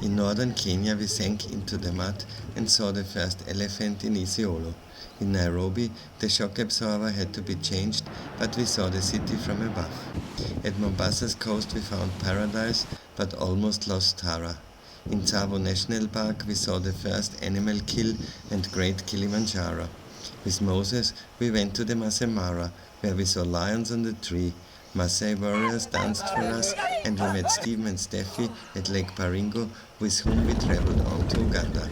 In northern Kenya we sank into the mud and saw the first elephant in Isiolo. In Nairobi the shock absorber had to be changed, but we saw the city from above. At Mombasa's coast we found paradise, but almost lost Tara. In Tsavo National Park we saw the first animal kill and Great Kilimanjaro. With Moses we went to the Masai Mara, where we saw lions on the tree. Maasai warriors danced for us, and we met Stephen and Steffi at Lake Baringo, with whom we traveled on to Uganda.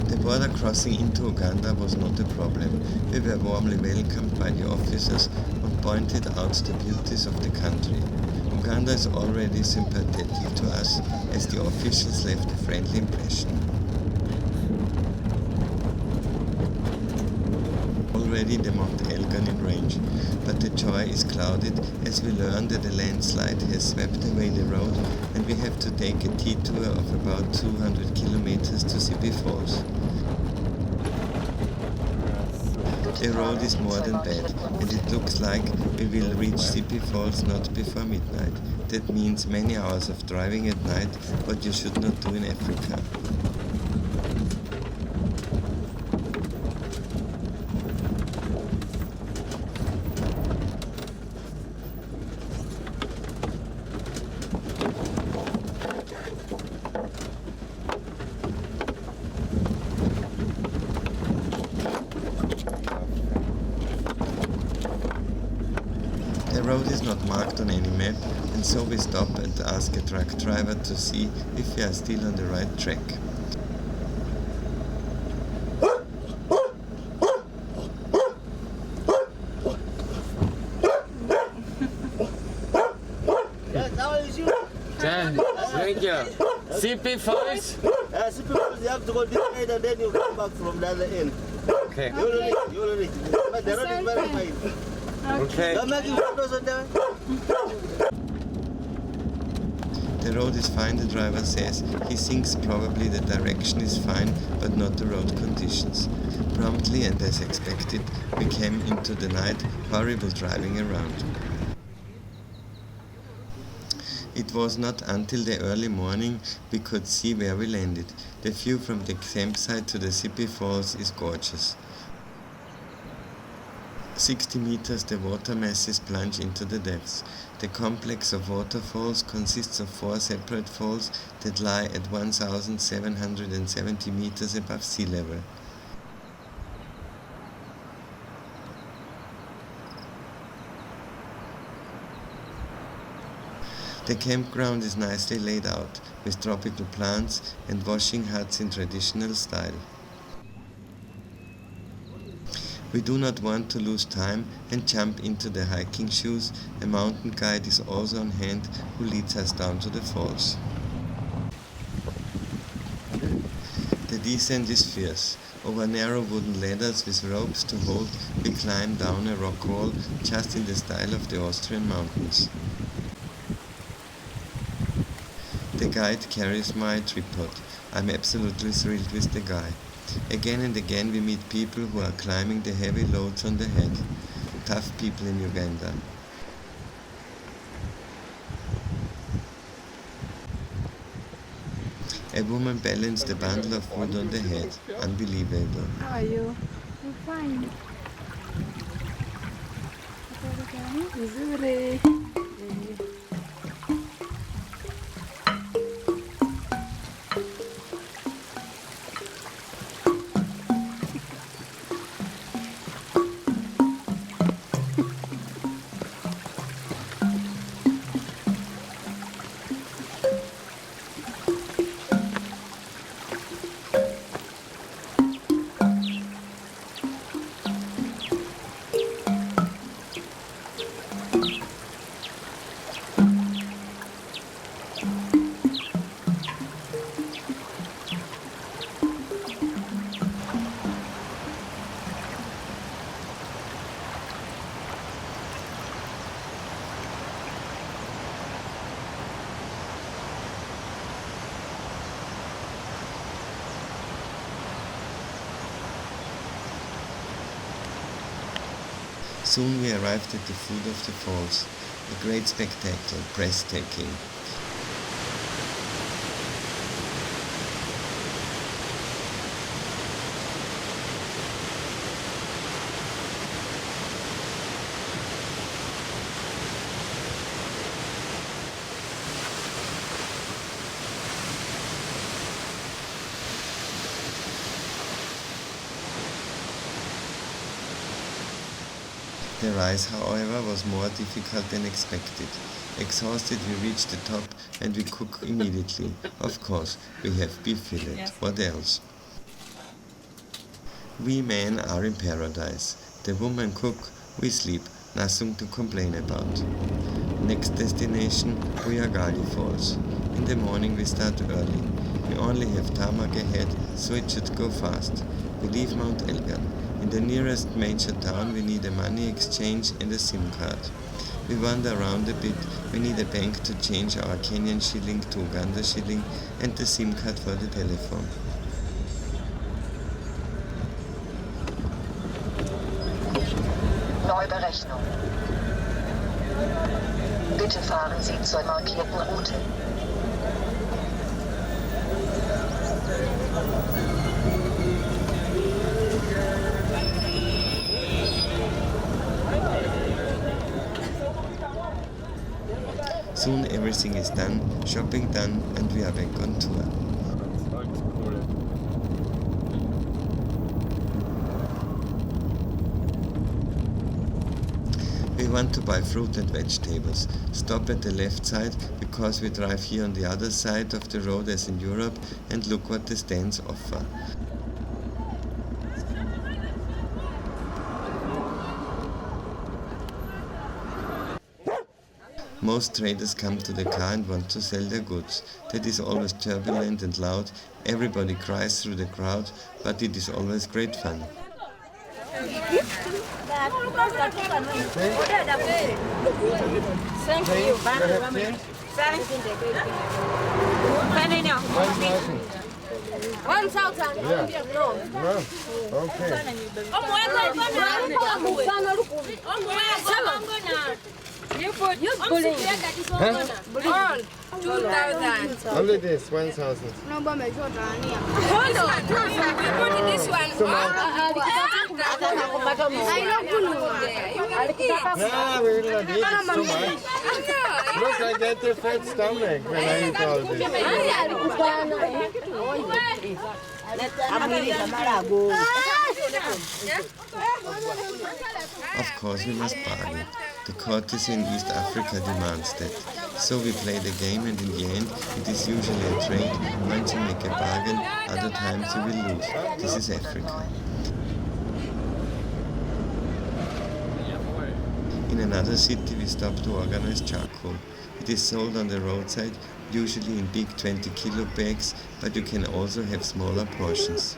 The border crossing into Uganda was not a problem. We were warmly welcomed by the officers and pointed out the beauties of the country. Uganda is already sympathetic to us, as the officials left a friendly impression. Already the Mount Elgon in range, but the joy is clouded as we learn that a landslide has swept away the road and we have to take a detour of about 200 kilometers to Sipi Falls. The road is more than bad, and it looks like we will reach Sipi Falls not before midnight. That means many hours of driving at night, what you should not do in Africa. The road is not marked on any map, and so we stop and ask a truck driver to see if we are still on the right track. Thank you. CP Falls? CP Falls, you have to go this side and then you come back from the other end. Okay. You will reach. But the road is very fine. Okay. You're making photos on there? The road is fine, the driver says. He thinks probably the direction is fine, but not the road conditions. Promptly and as expected, we came into the night, horrible driving around. It was not until the early morning we could see where we landed. The view from the campsite to the Sipi Falls is gorgeous. 60 meters the water masses plunge into the depths. The complex of waterfalls consists of 4 separate falls that lie at 1,770 meters above sea level. The campground is nicely laid out, with tropical plants and washing huts in traditional style. We do not want to lose time and jump into the hiking shoes. A mountain guide is also on hand who leads us down to the falls. The descent is fierce. Over narrow wooden ladders with ropes to hold, we climb down a rock wall just in the style of the Austrian mountains. The guide carries my tripod. I'm absolutely thrilled with the guy. Again and again we meet people who are climbing the heavy loads on the head. Tough people in Uganda. A woman balanced a bundle of wood on the head. Unbelievable. How are you? I'm fine. Vizuri. Soon we arrived at the foot of the falls. A great spectacle, breathtaking. The rise, however, was more difficult than expected. Exhausted, we reached the top and we cook immediately. Of course, we have beef fillet. Yes. What else? We men are in paradise. The women cook, we sleep. Nothing to complain about. Next destination, Buyagali Falls. In the morning we start early. We only have tarmac ahead, so it should go fast. We leave Mount Elgon. In the nearest major town we need a money exchange and a SIM card. We wander around a bit. We need a bank to change our Kenyan shilling to Uganda shilling and the SIM card for the telephone. Neuberechnung. Bitte fahren Sie zur markierten Route. Soon everything is done, shopping done, and we are back on tour. We want to buy fruit and vegetables. Stop at the left side because we drive here on the other side of the road as in Europe and look what the stands offer. Most traders come to the car and want to sell their goods. That is always turbulent and loud. Everybody cries through the crowd, but it is always great fun. Thank you. One thousand. Yeah. No. Okay. You bullying. Huh? 2,000. Only this, 1,000. No, but my daughter. Hold on. We put this one. I don't No, we will not eat it too much. Look, I get a fat stomach when I eat all this. Of course we must bargain. The courtesy in East Africa demands that. So we play the game and in the end it is usually a trade. Once you make a bargain, other times you will lose. This is Africa. In another city we stop to organize charcoal. It is sold on the roadside, usually in big 20-kilo bags, but you can also have smaller portions.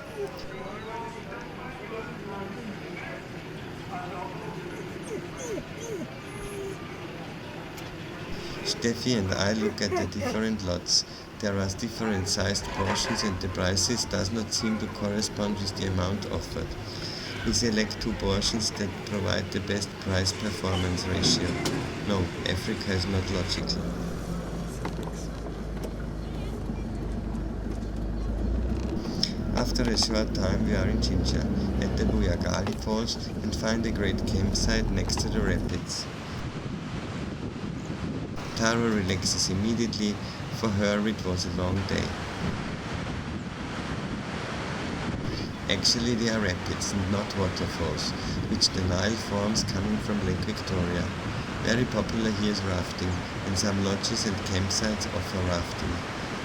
Steffi and I look at the different lots. There are different sized portions and the prices does not seem to correspond with the amount offered. We select 2 portions that provide the best price-performance ratio. No, Africa is not logical. After a short time we are in Jinja, at the Buyagali Falls, and find a great campsite next to the rapids. Taro relaxes immediately. For her it was a long day. Actually they are rapids and not waterfalls, which the Nile forms coming from Lake Victoria. Very popular here is rafting, and some lodges and campsites offer rafting.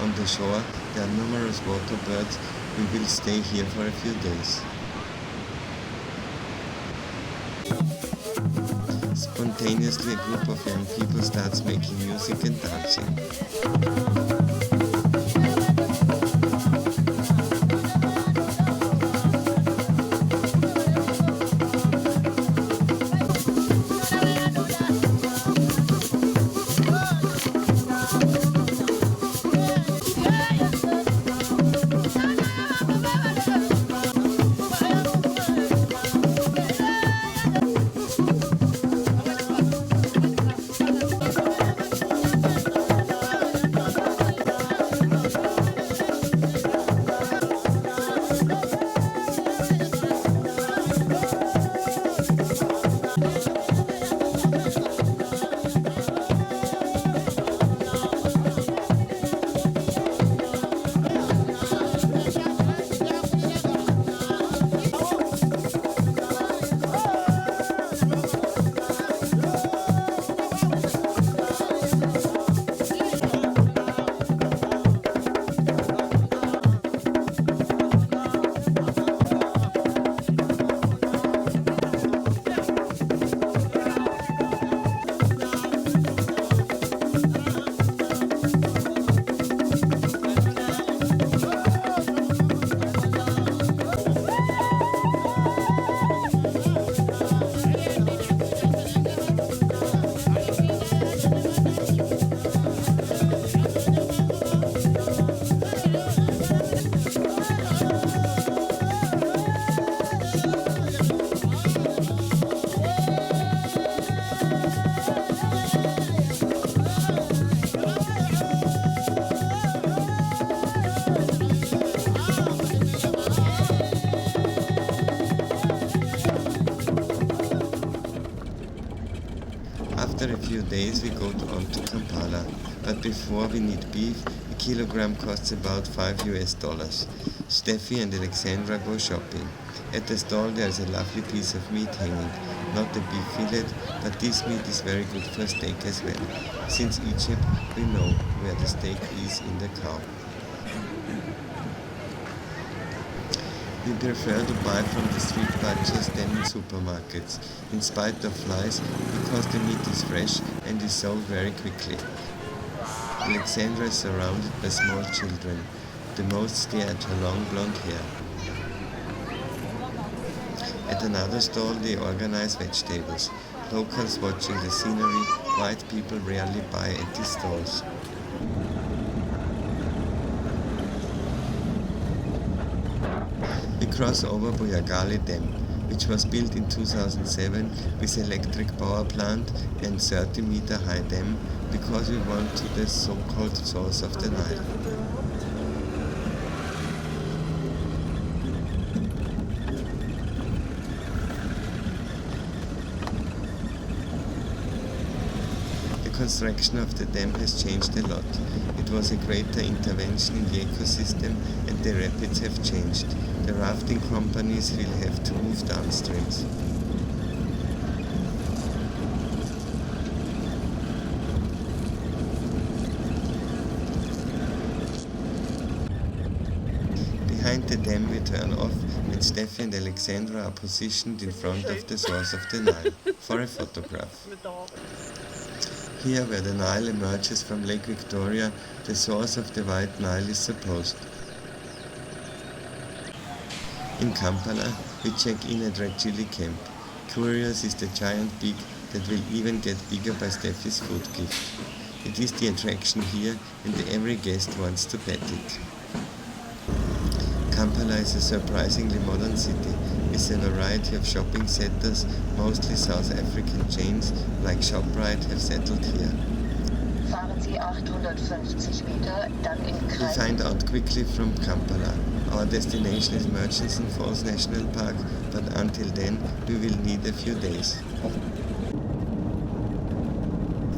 On the shore there are numerous water birds. We will stay here for a few days. Spontaneously, a group of young people starts making music and dancing. few days we go on to Kampala, but before we need beef, a kilogram costs about $5. Steffi and Alexandra go shopping. At the stall there's a lovely piece of meat hanging, not a beef fillet, but this meat is very good for steak as well. Since Egypt, we know where the steak is in the cow. We prefer to buy from the street butchers than in supermarkets, in spite of flies, because the meat is fresh and is sold very quickly. Alexandra is surrounded by small children. The most stare at her long blonde hair. At another stall they organize vegetables. Locals watching the scenery, white people rarely buy at these stalls. We cross over Boyagali Dam, which was built in 2007 with electric power plant and 30-meter high dam because we want to the so-called source of the Nile. The construction of the dam has changed a lot. It was a greater intervention in the ecosystem and the rapids have changed. The rafting companies will have to move downstreams. Behind the dam we turn off and Steffi and Alexandra are positioned in front of the source of the Nile for a photograph. Here where the Nile emerges from Lake Victoria, the source of the White Nile is supposed. In Kampala, we check in at Red Chili Camp. Curious is the giant pig that will even get bigger by Steffi's food gift. It is the attraction here and every guest wants to pet it. Kampala is a surprisingly modern city with a variety of shopping centers, mostly South African chains like ShopRite have settled here. Fahren Sie 850 Meter, dann in We Kreis. find out quickly from Kampala. Our destination is Murchison Falls National Park, but until then we will need a few days.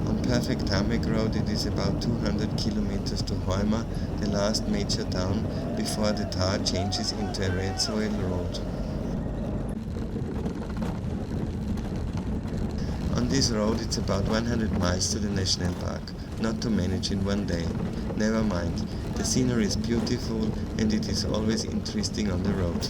On perfect tarmac road it is about 200 kilometers to Hoima, the last major town, before the tar changes into a red soil road. On this road it's about 100 miles to the national park, not to manage in one day. Never mind, the scenery is beautiful and it is always interesting on the road.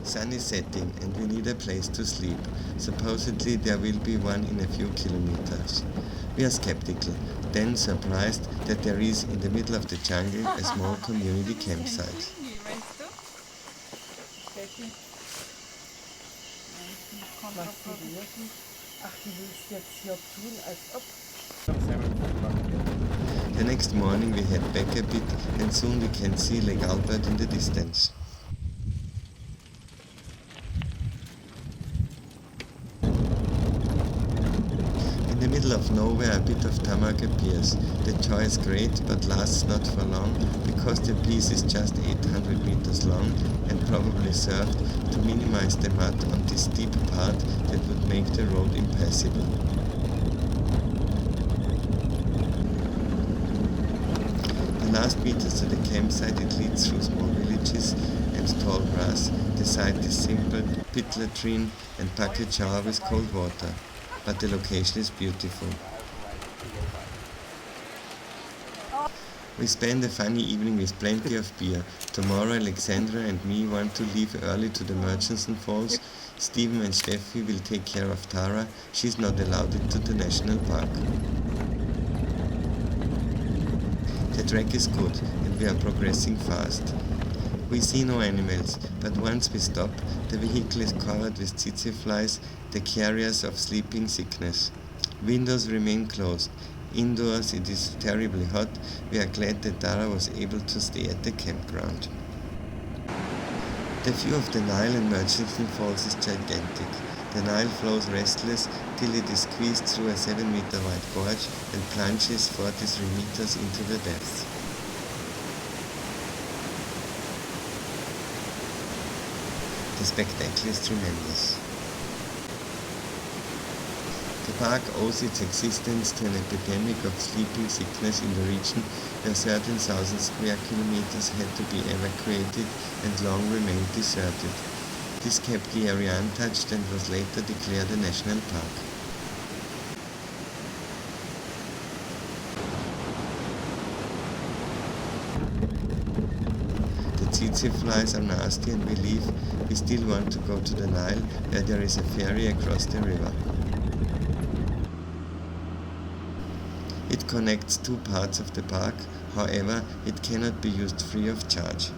Sun is setting and we need a place to sleep. Supposedly there will be one in a few kilometers. We are skeptical, then surprised that there is in the middle of the jungle a small community campsite. The next morning we head back a bit and soon we can see Lake Albert in the distance. In the middle of nowhere a bit of tarmac appears. The joy is great but lasts not for long because the piece is just 800 meters long and probably served to minimize the mud on this steep part that would make the road impassable. The last meters to the campsite it leads through small villages and tall grass. The site is simple, pit latrine and bucket shower with cold water, but the location is beautiful. We spend a funny evening with plenty of beer. Tomorrow Alexandra and me want to leave early to the Murchison Falls. Stephen and Steffi will take care of Tara. She's not allowed into the national park. The track is good and we are progressing fast. We see no animals, but once we stop, the vehicle is covered with tsetse flies, the carriers of sleeping sickness. Windows remain closed. Indoors it is terribly hot. We are glad that Tara was able to stay at the campground. The view of the Nile and Murchison Falls is gigantic. The Nile flows restless till it is squeezed through a 7-meter wide gorge and plunges 43 meters into the depths. The spectacle is tremendous. The park owes its existence to an epidemic of sleeping sickness in the region where certain thousand square kilometers had to be evacuated and long remained deserted. This kept the area untouched and was later declared a national park. The tsetse flies are nasty and we leave. We still want to go to the Nile where there is a ferry across the river. It connects two parts of the park, however, it cannot be used free of charge.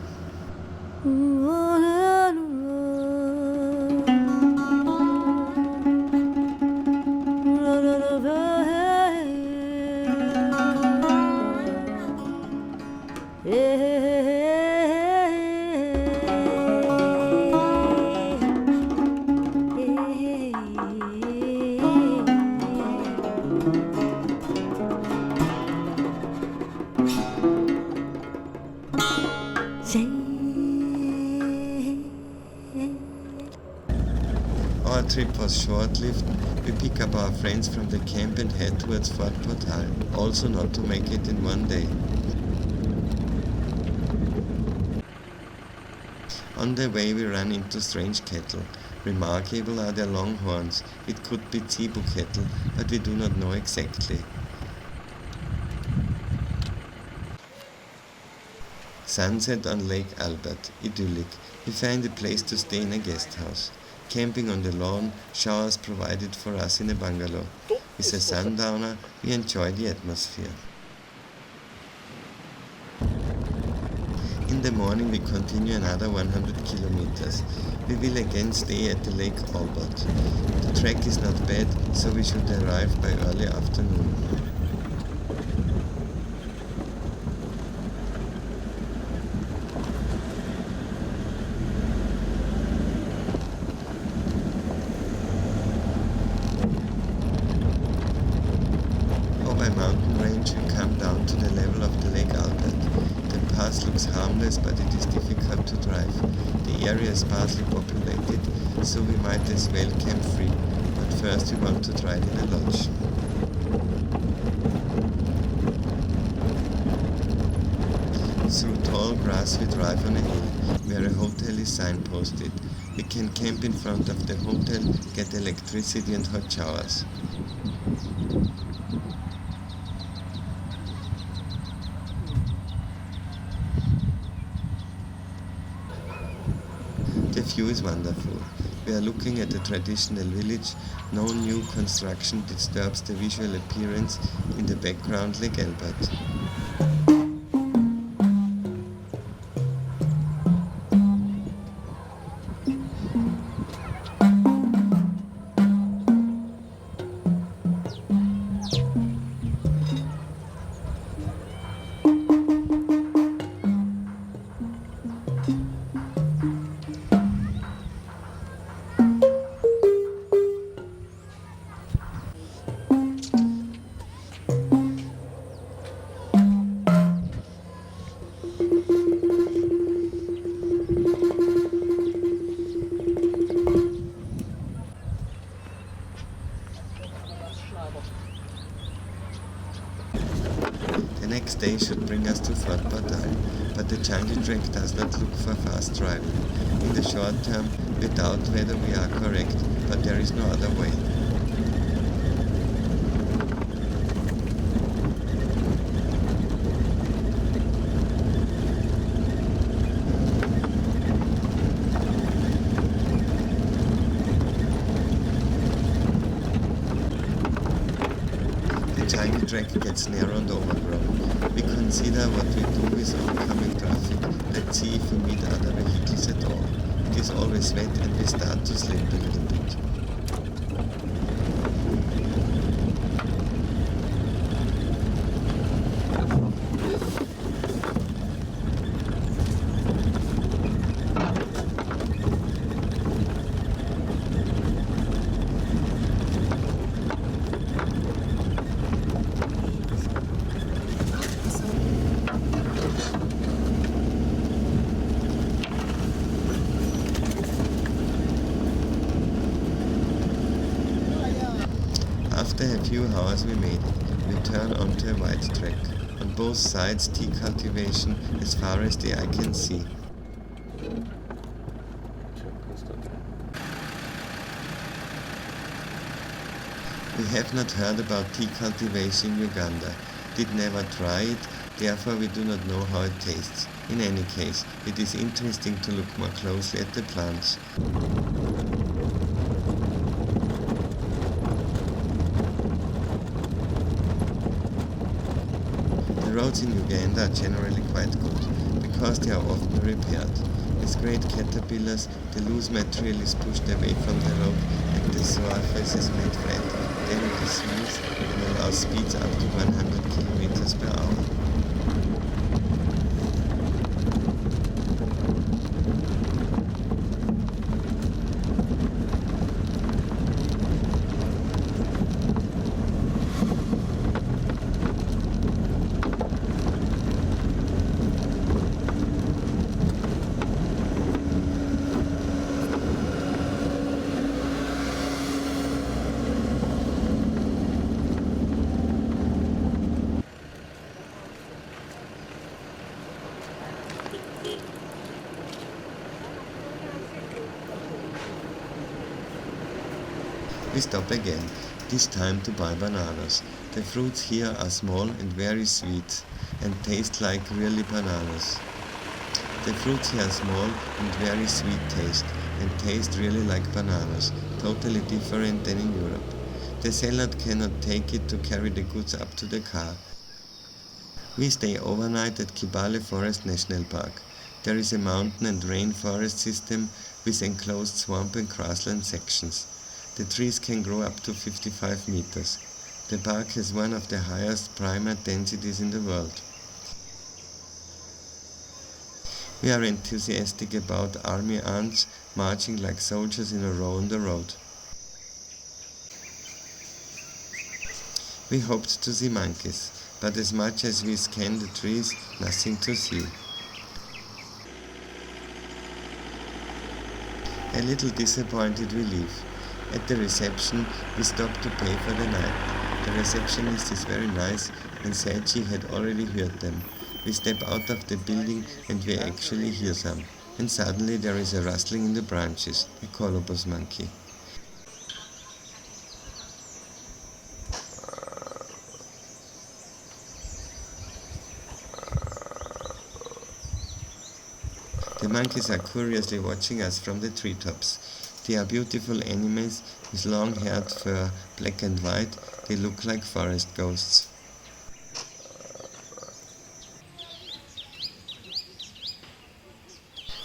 Our trip was short-lived. We pick up our friends from the camp and head towards Fort Portal, also not to make it in one day. On the way we run into strange cattle. Remarkable are their long horns. It could be zebu cattle, but we do not know exactly. Sunset on Lake Albert, idyllic. We find a place to stay in a guest house. Camping on the lawn, showers provided for us in a bungalow. With a sundowner, we enjoy the atmosphere. In the morning we continue another 100 kilometers. We will again stay at the Lake Albert. The track is not bad, so we should arrive by early afternoon. Mountain range we come down to the level of the Lake Albert. The pass looks harmless, but it is difficult to drive. The area is sparsely populated, so we might as well camp free, but first we want to try it in a lodge. Through tall grass we drive on a hill, where a hotel is signposted. We can camp in front of the hotel, get electricity and hot showers. The view is wonderful. We are looking at a traditional village. No new construction disturbs the visual appearance. In the background, Lake Albert. next day should bring us to Fort Portal, but the jungle trek does not look for fast driving. In the short term, we doubt whether we are correct, but there is no other way. The jungle track gets narrow and overgrown. We consider what we do with oncoming traffic. Let's see if we meet other vehicles at all. It is always wet and we start to slip a little bit. After a few hours we made it. We turn onto a wide track. On both sides tea cultivation as far as the eye can see. We have not heard about tea cultivation in Uganda. Did never try it, therefore we do not know how it tastes. In any case, it is interesting to look more closely at the plants. The roads in Uganda are generally quite good, because they are often repaired. With great caterpillars, the loose material is pushed away from the road and the surface is made flat. Then it is smooth and allows speeds up to 100 km per hour. We stop again, this time to buy bananas. The fruits here are small and very sweet and taste like really bananas. The fruits here are small and very sweet taste and taste really like bananas, totally different than in Europe. The seller cannot take it to carry the goods up to the car. We stay overnight at Kibale Forest National Park. There is a mountain and rainforest system with enclosed swamp and grassland sections. The trees can grow up to 55 meters. The park has one of the highest primate densities in the world. We are enthusiastic about army ants marching like soldiers in a row on the road. We hoped to see monkeys, but as much as we scanned the trees, nothing to see. A little disappointed we leave. At the reception, we stopped to pay for the night. The receptionist is very nice and said she had already heard them. We step out of the building and we actually hear some. And suddenly there is a rustling in the branches, a colobus monkey. The monkeys are curiously watching us from the treetops. They are beautiful animals with long-haired fur, black and white. They look like forest ghosts.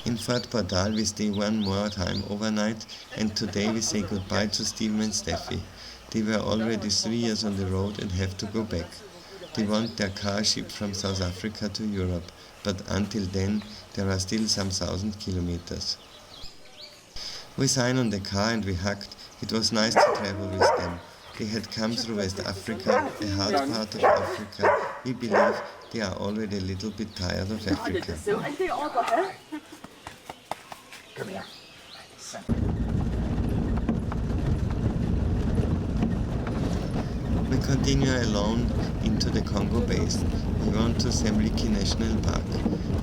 In Fort Portal we stay one more time overnight, and today we say goodbye to Stephen and Steffi. They were already 3 years on the road and have to go back. They want their car shipped from South Africa to Europe, but until then there are still some 1,000 kilometers. We signed on the car and we hugged. It was nice to travel with them. They had come through West Africa, a hard part of Africa. We believe they are already a little bit tired of Africa. We continue along into the Congo Basin. We want to Semliki National Park.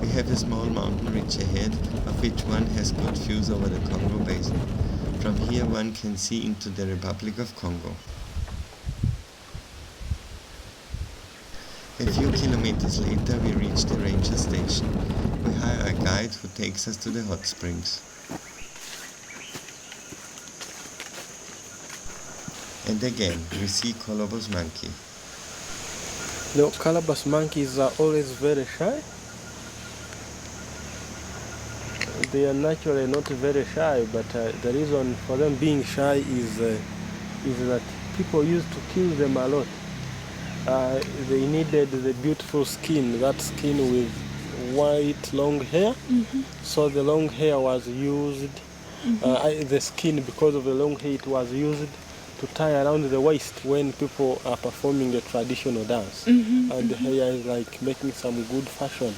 We have a small mountain ridge ahead, of which one has good views over the Congo Basin. From here one can see into the Republic of Congo. A few kilometers later we reach the ranger station. We hire a guide who takes us to the hot springs. And again we see colobus monkey. No, colobus monkeys are always very shy. They are naturally not very shy, but the reason for them being shy is that people used to kill them a lot. They needed the beautiful skin, that skin with white long hair. So the long hair was used, the skin, because of the long hair, it was used to tie around the waist when people are performing a traditional dance. And the hair is like making some good fashion.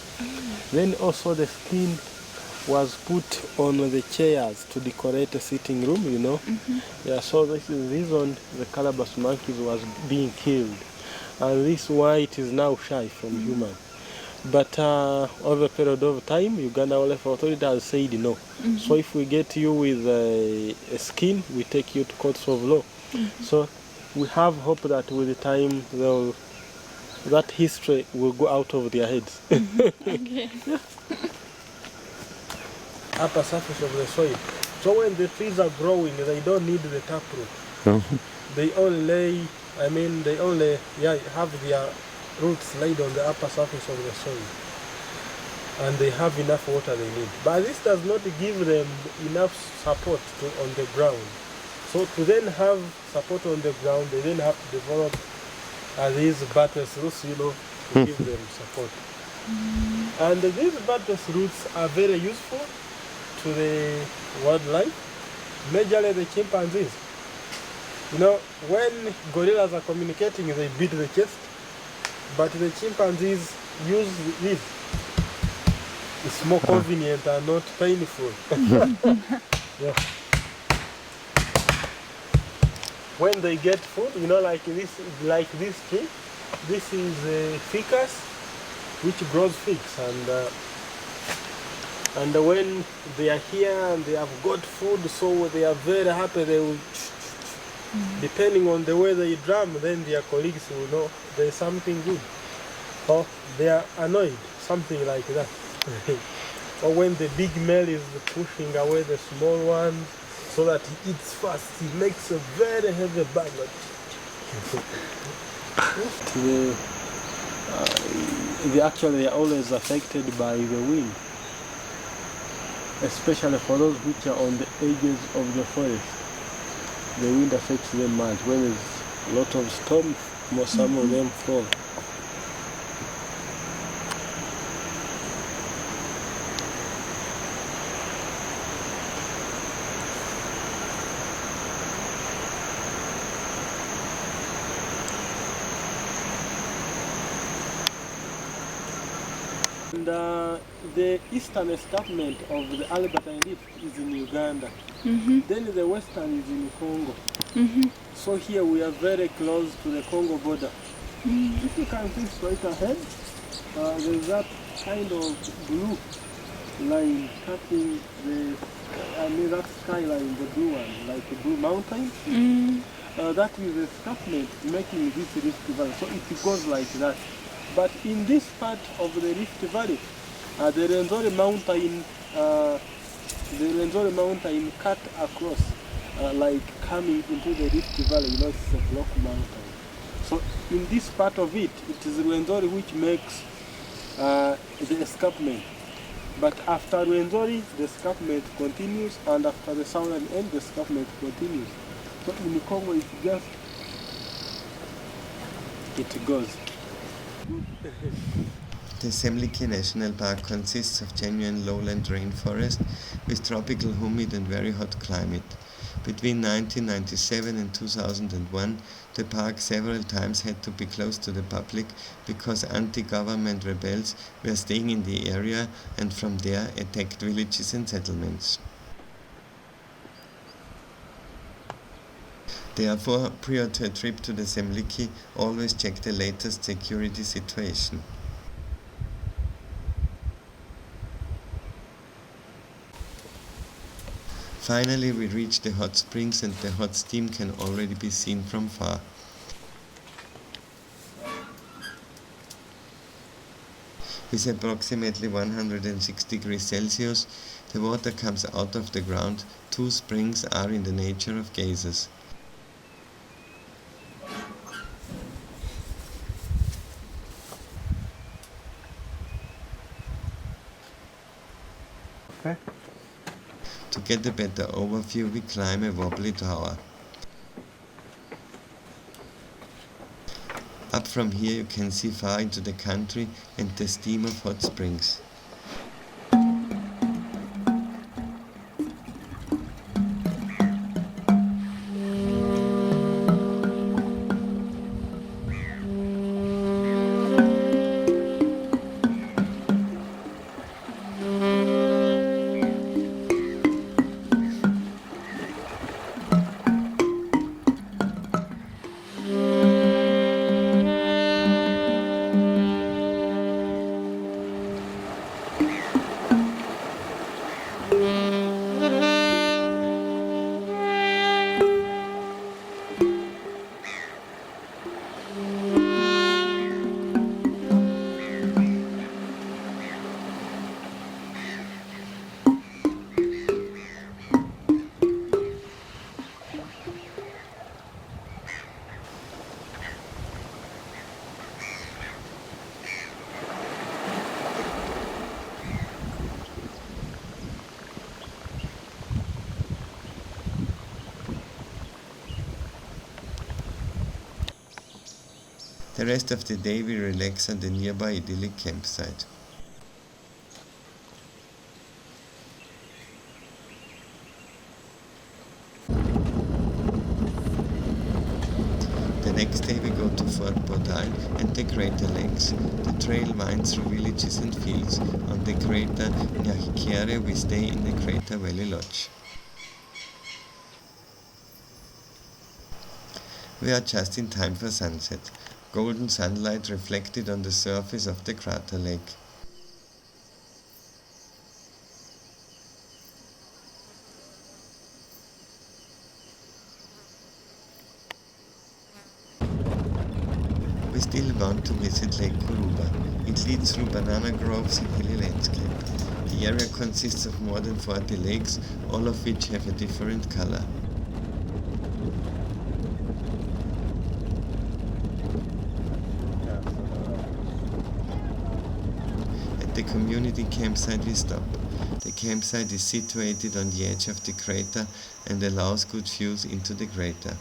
Then also the skin was put on the chairs to decorate a sitting room, you know. Yeah, so this is the reason the colobus monkeys was being killed. And this is why it is now shy from human. But over a period of time, Uganda Wildlife Authority has said no. So if we get you with a skin, we take you to courts of law. So we have hope that with the time, that history will go out of their heads. Okay. Upper surface of the soil. So when the trees are growing, they don't need the taproot. They only have their roots laid on the upper surface of the soil, and they have enough water they need. But this does not give them enough support on the ground. So to then have support on the ground, they then have to develop these buttress roots, you know, to give them support. And these buttress roots are very useful to the wildlife, majorly the chimpanzees. You know, when gorillas are communicating, they beat the chest, but the chimpanzees use this. It's more convenient and not painful. Yeah. When they get food, you know, like this tree, this is a ficus which grows figs, and when they are here and they have got food, so they are very happy. They will, depending on the way they drum, then their colleagues will know there is something good, or they are annoyed, something like that. Or when the big male is pushing away the small one so that he eats fast, he makes a very heavy bag. They actually are always affected by the wind, especially for those which are on the edges of the forest. The wind affects them much. When there's a lot of storm, some of them fall. And the eastern escarpment of the Albertine Rift is in Uganda. Then the western is in Congo. So here we are very close to the Congo border. If you can see straight ahead, there's that kind of blue line cutting that skyline, the blue one, like a blue mountain. That is the escarpment making this Rift Valley. So it goes like that. But in this part of the Rift Valley, the Rwenzori mountain cut across, like coming into the Rift Valley. You know, it's a block mountain. So in this part of it, it is Rwenzori which makes the escarpment. But after Rwenzori, the escarpment continues, and after the southern end, the escarpment continues. So in Congo, it's just, it goes. The Semliki National Park consists of genuine lowland rainforest with tropical humid and very hot climate. Between 1997 and 2001, the park several times had to be closed to the public because anti-government rebels were staying in the area and from there attacked villages and settlements. Therefore, prior to a trip to the Semliki, always check the latest security situation. Finally, we reach the hot springs and the hot steam can already be seen from far. With approximately 106 degrees Celsius, the water comes out of the ground. 2 springs are in the nature of geysers. Okay. To get a better overview, we climb a wobbly tower. Up from here you can see far into the country and the steam of hot springs. The rest of the day we relax on the nearby idyllic campsite. The next day we go to Fort Bodai and the Crater Lakes. The trail winds through villages and fields. On the crater Nyahikere we stay in the Crater Valley Lodge. We are just in time for sunset. Golden sunlight reflected on the surface of the crater lake. We still want to visit Lake Kuruba. It leads through banana groves and hilly landscape. The area consists of more than 40 lakes, all of which have a different color. At the community campsite we stop. The campsite is situated on the edge of the crater and allows good views into the crater.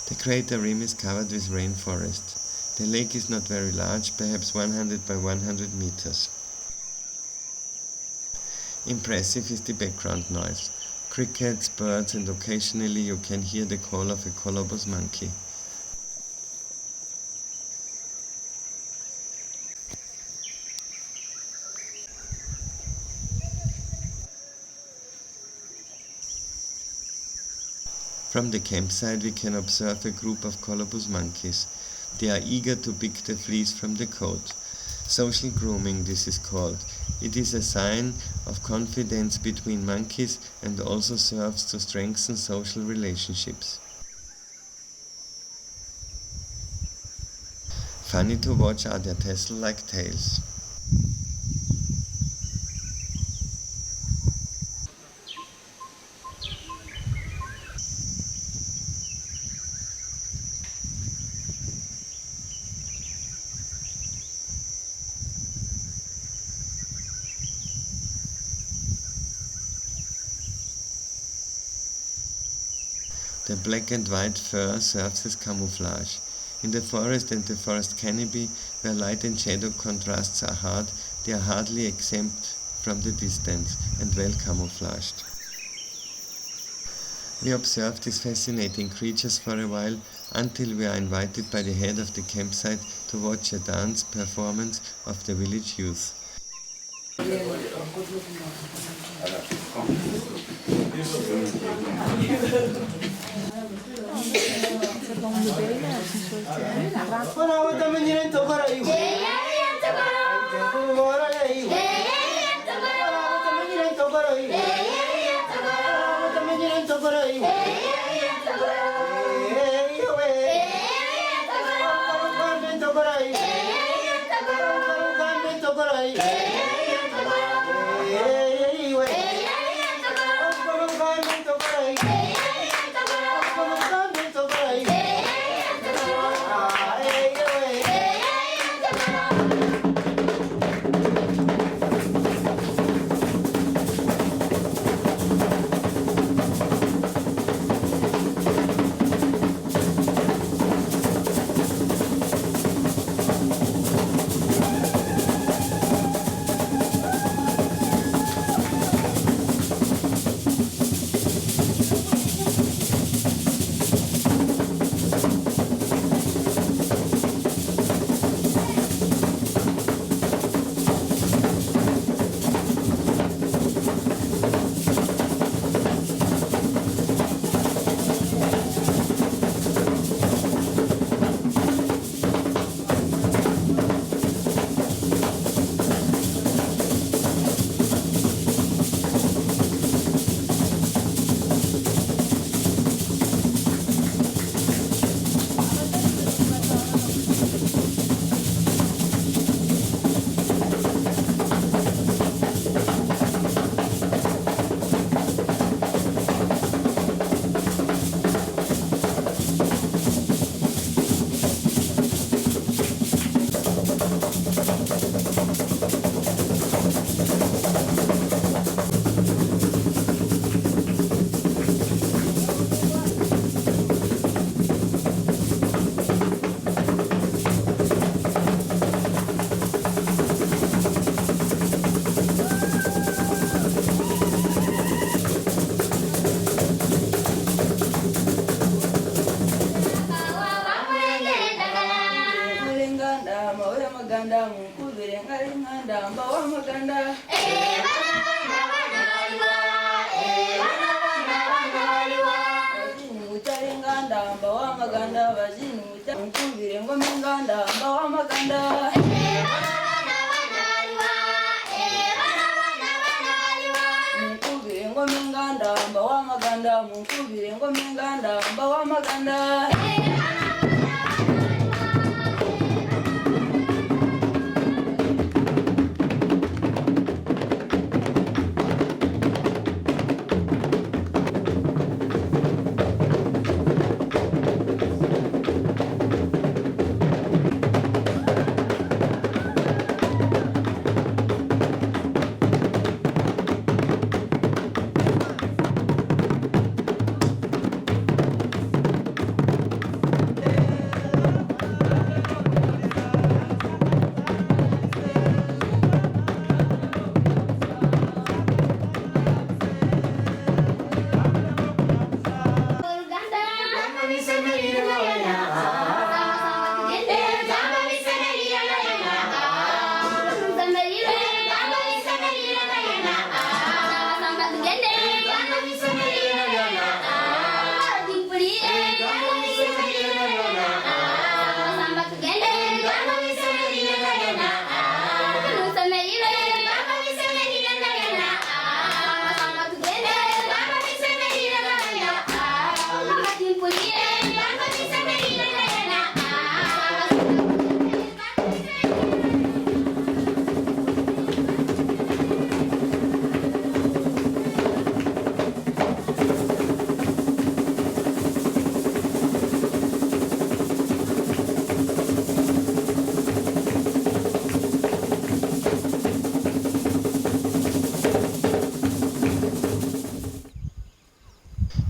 The crater rim is covered with rainforest. The lake is not very large, perhaps 100 by 100 meters. Impressive is the background noise. Crickets, birds, and occasionally you can hear the call of a colobus monkey. From the campsite we can observe a group of colobus monkeys. They are eager to pick the fleas from the coat. Social grooming, this is called. It is a sign of confidence between monkeys and also serves to strengthen social relationships. Funny to watch are their tassel-like tails. The black and white fur serves as camouflage. In the forest and the forest canopy, where light and shadow contrasts are hard, they are hardly exempt from the distance and well camouflaged. We observe these fascinating creatures for a while until we are invited by the head of the campsite to watch a dance performance of the village youth.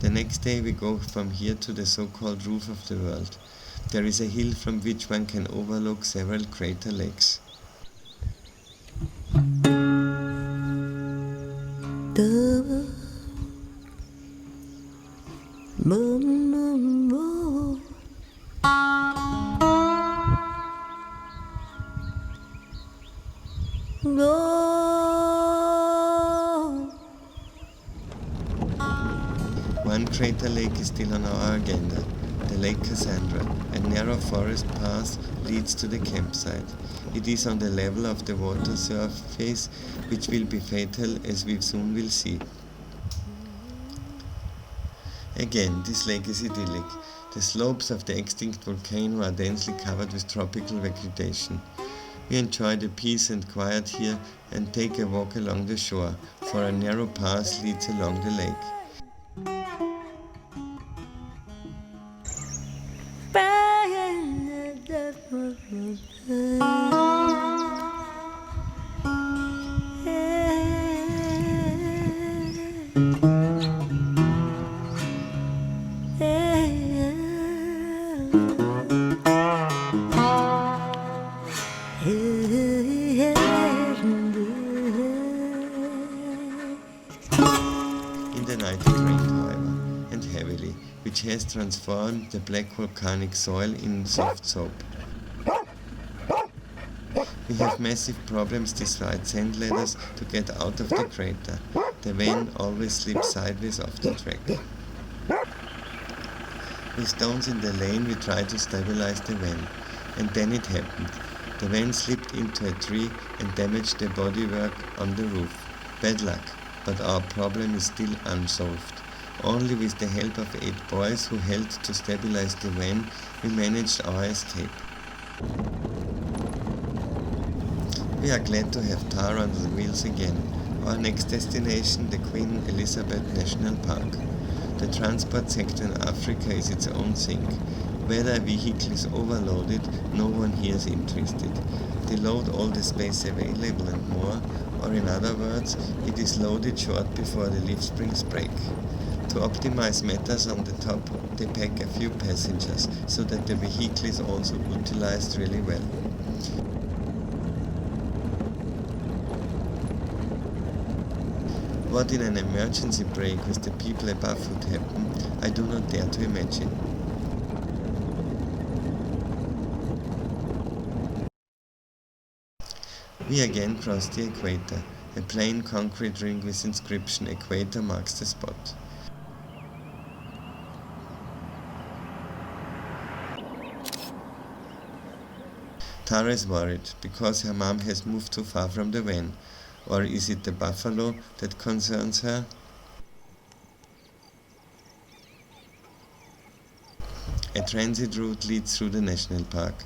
The next day we go from here to the so-called roof of the world. There is a hill from which one can overlook several crater lakes. One crater lake is still on our agenda, the Lake Cassandra. A narrow forest path leads to the campsite. It is on the level of the water surface, which will be fatal, as we soon will see. Again, this lake is idyllic. The slopes of the extinct volcano are densely covered with tropical vegetation. We enjoy the peace and quiet here and take a walk along the shore, for a narrow path leads along the lake. In the night it rained, however, and heavily, which has transformed the black volcanic soil in soft soap. We have massive problems despite sand ladders to get out of the crater. The van always slips sideways off the track. With stones in the lane we try to stabilize the van, and then it happened. The van slipped into a tree and damaged the bodywork on the roof. Bad luck, but our problem is still unsolved. Only with the help of 8 boys who helped to stabilize the van, we managed our escape. We are glad to have tar on the wheels again. Our next destination, the Queen Elizabeth National Park. The transport sector in Africa is its own thing. Whether a vehicle is overloaded, no one here is interested. They load all the space available and more, or in other words, it is loaded short before the leaf springs break. To optimize matters on the top, they pack a few passengers, so that the vehicle is also utilized really well. What in an emergency break with the people above would happen, I do not dare to imagine. We again cross the equator. A plain concrete ring with inscription "Equator" marks the spot. Tara is worried because her mom has moved too far from the van. Or is it the buffalo that concerns her? A transit route leads through the national park.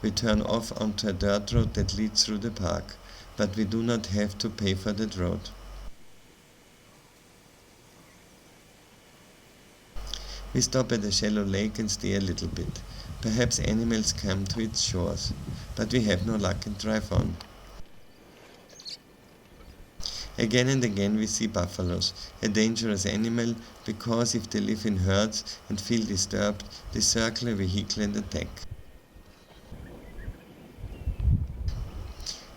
We turn off onto a dirt road that leads through the park, but we do not have to pay for that road. We stop at a shallow lake and stay a little bit. Perhaps animals come to its shores, but we have no luck and drive on. Again and again we see buffaloes, a dangerous animal because if they live in herds and feel disturbed, they circle a vehicle and attack.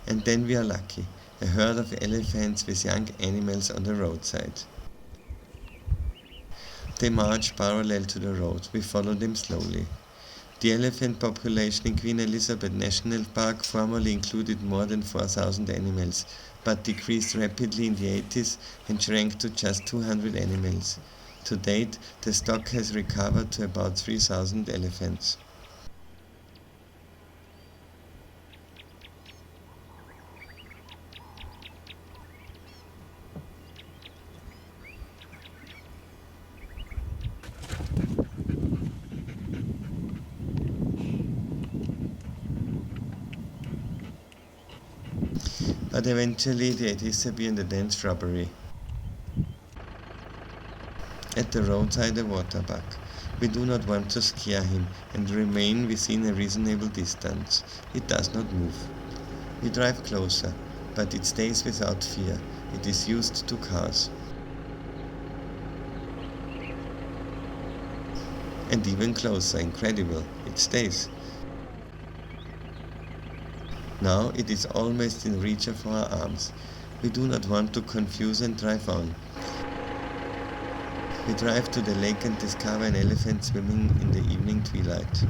And then we are lucky, a herd of elephants with young animals on the roadside. They march parallel to the road, we follow them slowly. The elephant population in Queen Elizabeth National Park formerly included more than 4,000 animals, but decreased rapidly in the 80s and shrank to just 200 animals. To date, the stock has recovered to about 3,000 elephants. But eventually they disappear in the dense shrubbery. At the roadside a waterbuck. We do not want to scare him and remain within a reasonable distance. It does not move. We drive closer, but it stays without fear. It is used to cars. And even closer, incredible, it stays. Now it is almost in reach of our arms. We do not want to confuse and drive on. We drive to the lake and discover an elephant swimming in the evening twilight.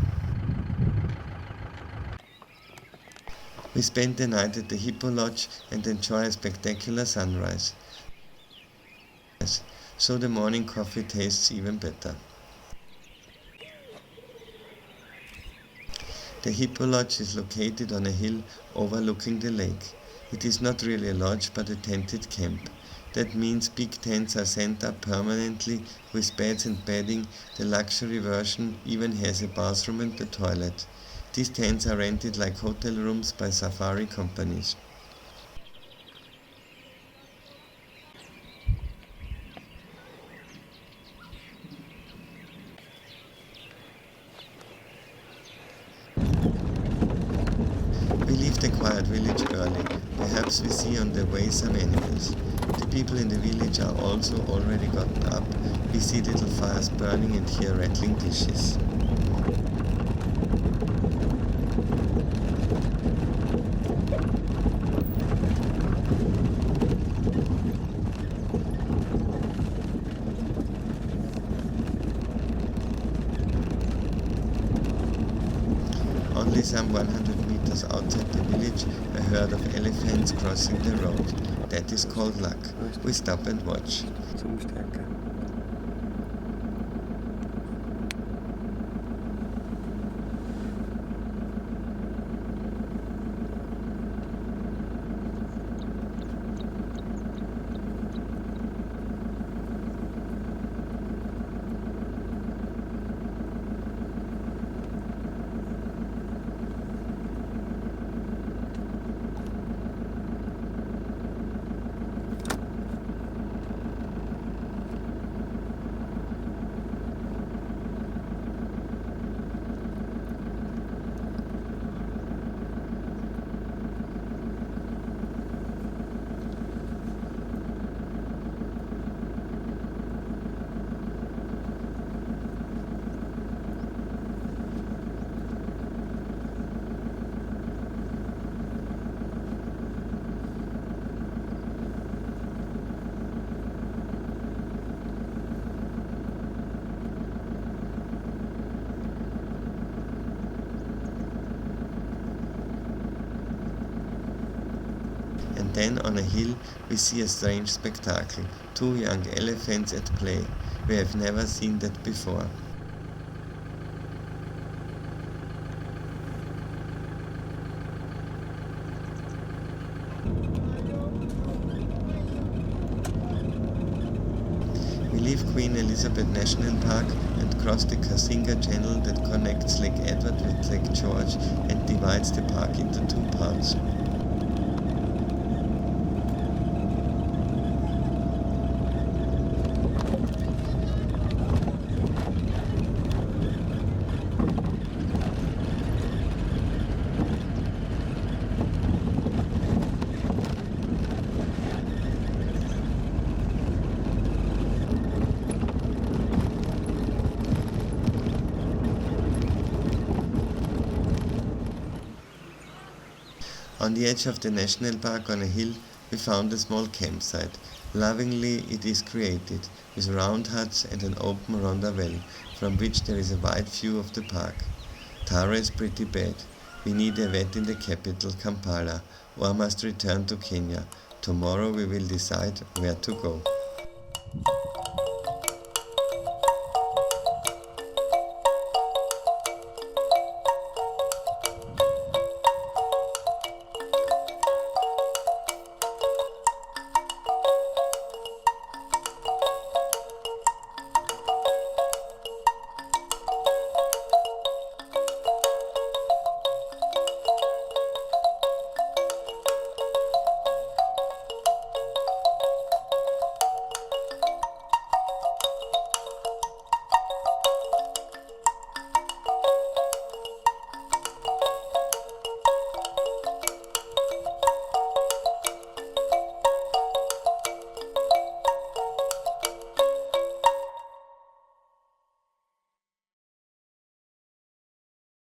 We spend the night at the Hippo Lodge and enjoy a spectacular sunrise. so the morning coffee tastes even better. The Hippo Lodge is located on a hill overlooking the lake. It is not really a lodge but a tented camp. That means big tents are sent up permanently with beds and bedding. The luxury version even has a bathroom and a toilet. These tents are rented like hotel rooms by safari companies. We leave the quiet village early. Perhaps we see on the way some animals. The people in the village are also already gotten up. We see little fires burning and hear rattling dishes. Only some 100 meters outside the village, a herd of elephants crossing the road. That is called luck. We stop and watch. And then on a hill we see a strange spectacle. 2 young elephants at play. We have never seen that before. We leave Queen Elizabeth National Park and cross the Kasinga Channel that connects Lake Edward with Lake George and divides the park into 2 parts. On the edge of the national park on a hill, we found a small campsite. Lovingly it is created, with round huts and an open ronda well, from which there is a wide view of the park. Tara is pretty bad. We need a vet in the capital, Kampala, or must return to Kenya. Tomorrow we will decide where to go.